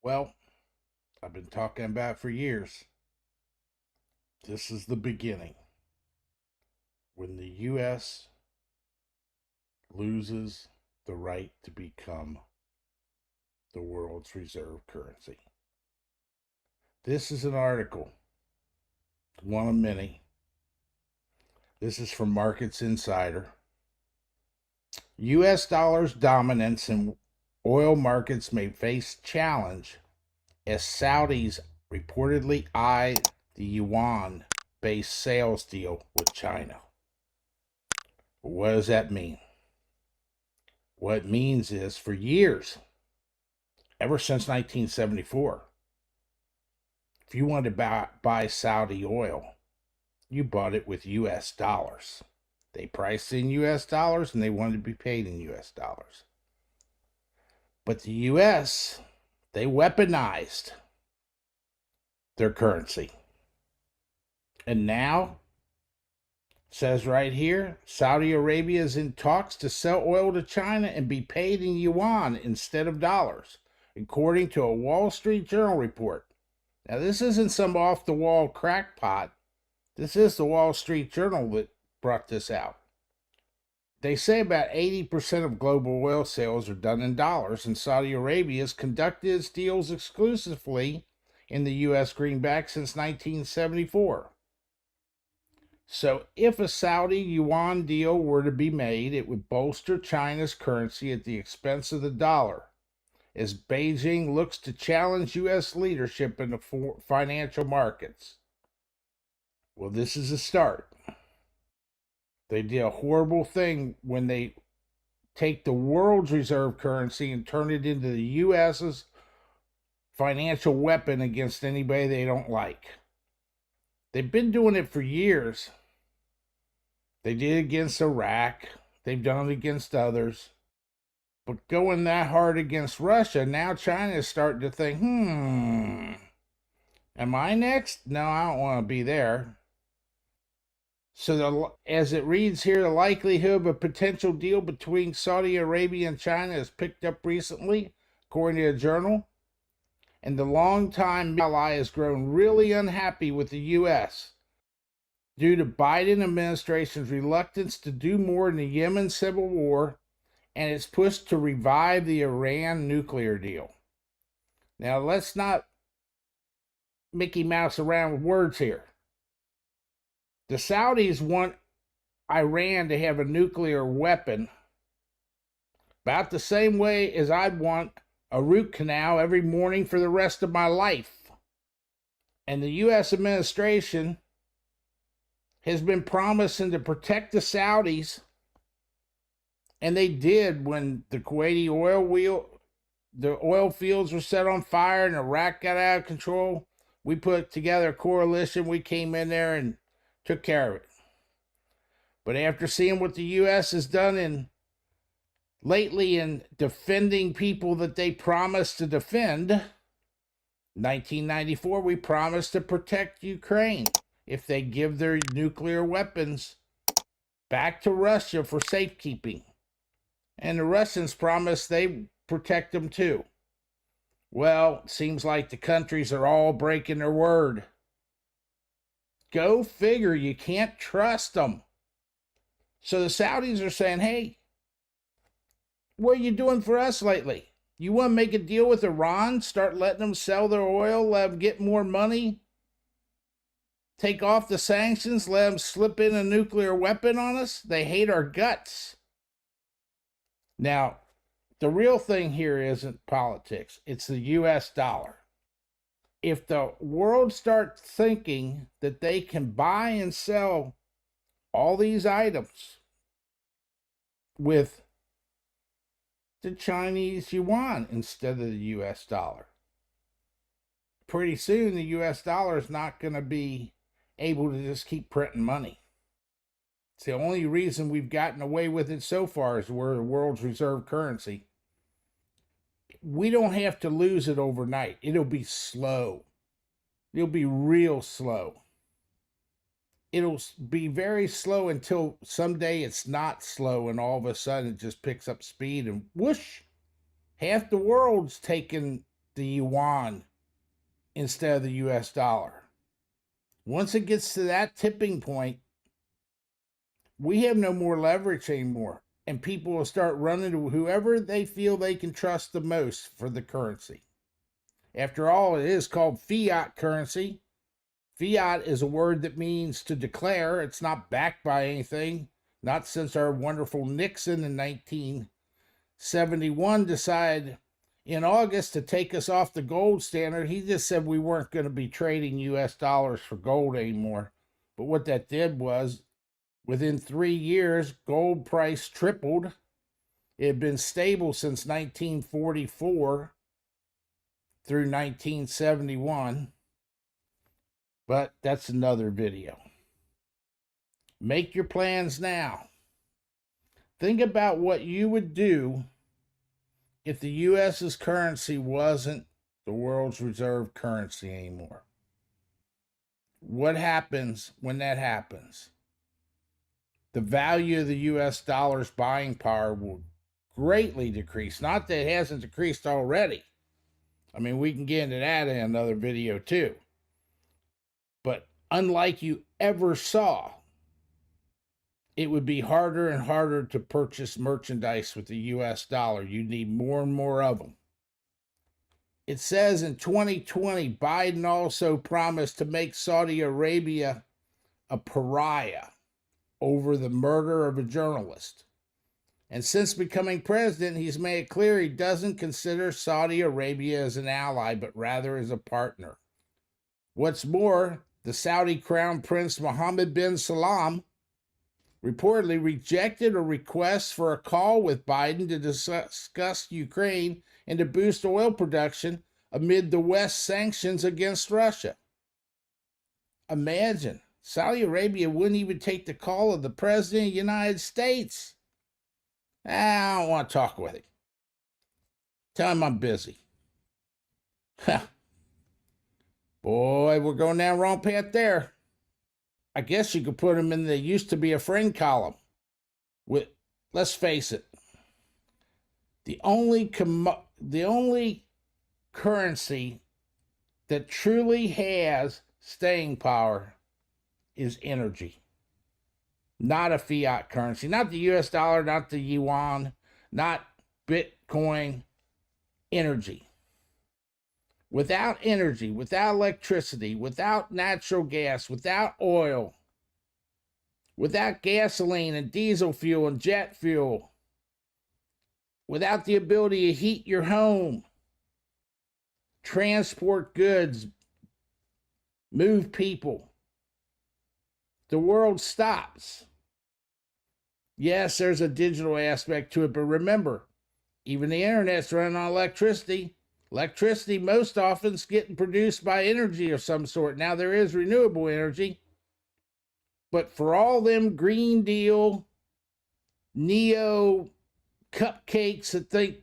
Well, I've been talking about it for years. This is the beginning. When the U.S. loses the right to become the world's reserve currency. This is an article, one of many. This is from Markets Insider. U.S. dollar's dominance in oil markets may face challenge as Saudis reportedly eye the yuan-based sales deal with China. What does that mean? What it means is for years, ever since 1974, if you wanted to buy Saudi oil, you bought it with US dollars. They priced in US dollars and they wanted to be paid in US dollars. But the US, they weaponized their currency. And now, says right here, Saudi Arabia is in talks to sell oil to China and be paid in yuan instead of dollars, according to a Wall Street Journal report. Now, this isn't some off the wall crackpot. This is the Wall Street Journal that brought this out. They say about 80% of global oil sales are done in dollars, and Saudi Arabia has conducted its deals exclusively in the U.S. greenback since 1974. So if a Saudi yuan deal were to be made, it would bolster China's currency at the expense of the dollar, as Beijing looks to challenge U.S. leadership in the financial markets. Well, this is a start. They did a horrible thing when they take the world's reserve currency and turn it into the U.S.'s financial weapon against anybody they don't like. They've been doing it for years. They did it against Iraq. They've done it against others. But going that hard against Russia, now China is starting to think, am I next? No, I don't want to be there. So as it reads here, the likelihood of a potential deal between Saudi Arabia and China has picked up recently, according to a journal. And the longtime ally has grown really unhappy with the U.S. due to Biden administration's reluctance to do more in the Yemen civil war and its push to revive the Iran nuclear deal. Now, let's not Mickey Mouse around with words here. The Saudis want Iran to have a nuclear weapon about the same way as I'd want a root canal every morning for the rest of my life. And the U.S. administration has been promising to protect the Saudis, and they did when the Kuwaiti the oil fields were set on fire and Iraq got out of control. We put together a coalition. We came in there and took care of it. But after seeing what the U.S. has done lately in defending people that they promised to defend, 1994, we promised to protect Ukraine if they give their nuclear weapons back to Russia for safekeeping. And the Russians promised they protect them too. Well, it seems like the countries are all breaking their word. Go figure, you can't trust them. So the Saudis are saying, hey, what are you doing for us lately? You want to make a deal with Iran, start letting them sell their oil, let them get more money, take off the sanctions, let them slip in a nuclear weapon on us? They hate our guts. Now, the real thing here isn't politics. It's the U.S. dollar. If the world starts thinking that they can buy and sell all these items with the Chinese yuan instead of the U.S. dollar, pretty soon the U.S. dollar is not going to be able to just keep printing money. It's the only reason we've gotten away with it so far is we're the world's reserve currency. We don't have to lose it overnight. It'll be slow. It'll be real slow. It'll be very slow until someday it's not slow and all of a sudden it just picks up speed and whoosh, half the world's taking the yuan instead of the US dollar. Once it gets to that tipping point, we have no more leverage anymore. And people will start running to whoever they feel they can trust the most for the currency. After all, it is called fiat currency. Fiat is a word that means to declare. It's not backed by anything. Not since our wonderful Nixon in 1971 decided in August to take us off the gold standard. He just said we weren't going to be trading US dollars for gold anymore. But what that did was, within 3 years, gold price tripled. It had been stable since 1944 through 1971. But that's another video. Make your plans now. Think about what you would do if the U.S.'s currency wasn't the world's reserve currency anymore. What happens when that happens? The value of the U.S. dollar's buying power will greatly decrease. Not that it hasn't decreased already. I mean, we can get into that in another video too. But unlike you ever saw, it would be harder and harder to purchase merchandise with the US dollar. You need more and more of them. It says in 2020, Biden also promised to make Saudi Arabia a pariah over the murder of a journalist. And since becoming president, he's made it clear he doesn't consider Saudi Arabia as an ally, but rather as a partner. What's more, the Saudi Crown Prince Mohammed bin Salman reportedly rejected a request for a call with Biden to discuss Ukraine and to boost oil production amid the West's sanctions against Russia. Imagine, Saudi Arabia wouldn't even take the call of the President of the United States. I don't want to talk with him. Tell him I'm busy. Boy, we're going down the wrong path there. I guess you could put him in the used to be a friend column. Let's face it, the only currency that truly has staying power is energy. Not a fiat currency, not the US dollar, not the yuan, not Bitcoin. Energy. Without energy, without electricity, without natural gas, without oil, without gasoline and diesel fuel and jet fuel, without the ability to heat your home, transport goods, move people, the world stops. Yes, there's a digital aspect to it, but remember, even the internet's running on electricity. Electricity most often is getting produced by energy of some sort. Now, there is renewable energy, but for all them Green Deal, neo cupcakes that think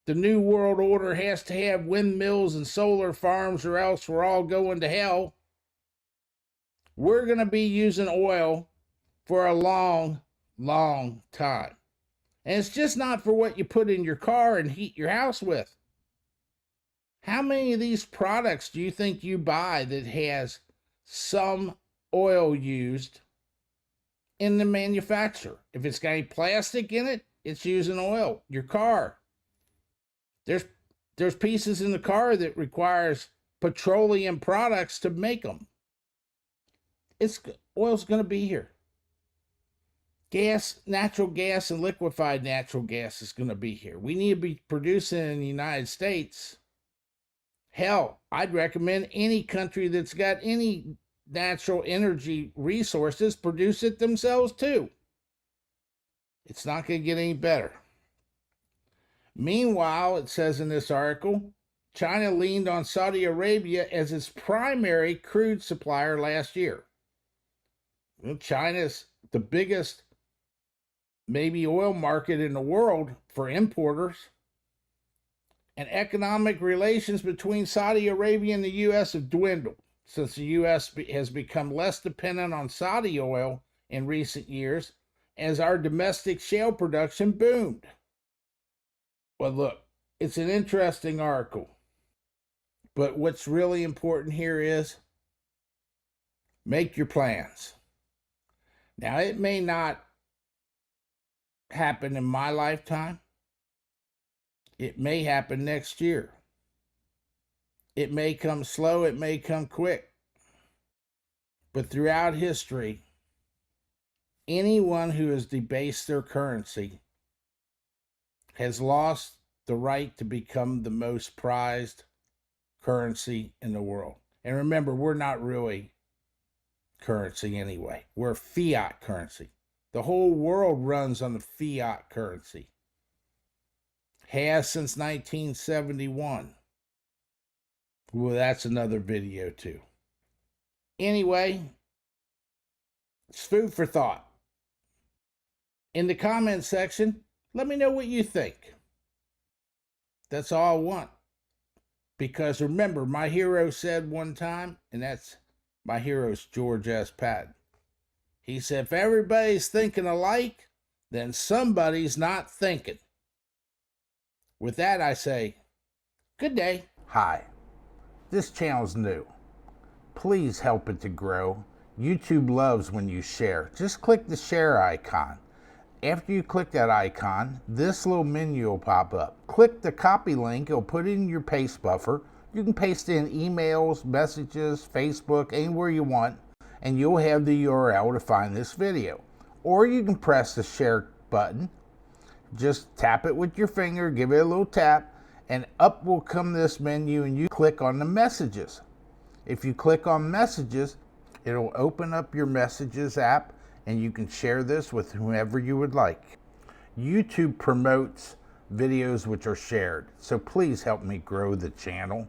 the New World Order has to have windmills and solar farms or else we're all going to hell, we're going to be using oil for a long, long time. And it's just not for what you put in your car and heat your house with. How many of these products do you think you buy that has some oil used in the manufacture? If it's got any plastic in it, it's using oil. Your car. There's pieces in the car that requires petroleum products to make them. Oil's going to be here. Gas, natural gas, and liquefied natural gas is going to be here. We need to be producing in the United States. Hell, I'd recommend any country that's got any natural energy resources produce it themselves too. It's not going to get any better. Meanwhile, it says in this article, China leaned on Saudi Arabia as its primary crude supplier last year. Well, China's the biggest, maybe, oil market in the world for importers. And economic relations between Saudi Arabia and the U.S. have dwindled since the U.S. has become less dependent on Saudi oil in recent years as our domestic shale production boomed. Well, look, it's an interesting article. But what's really important here is make your plans. Now, it may not happen in my lifetime. It may happen next year. It may come slow, it may come quick. But throughout history, anyone who has debased their currency has lost the right to become the most prized currency in the world. And remember, we're not really currency anyway. We're fiat currency. The whole world runs on the fiat currency. Has since 1971. Well, that's another video too. Anyway, it's food for thought. In the comment section, let me know what you think. That's all I want. Because remember, my hero said one time, and that's my hero's George S. Patton. He said, if everybody's thinking alike, then somebody's not thinking. With that, I say, good day. Hi, this channel's new. Please help it to grow. YouTube loves when you share. Just click the share icon. After you click that icon, this little menu will pop up. Click the copy link, it'll put it in your paste buffer. You can paste in emails, messages, Facebook, anywhere you want, and you'll have the URL to find this video. Or you can press the share button. Just tap it with your finger, give it a little tap, and up will come this menu and you click on the messages. If you click on messages, it'll open up your messages app and you can share this with whomever you would like. YouTube promotes videos which are shared, so please help me grow the channel.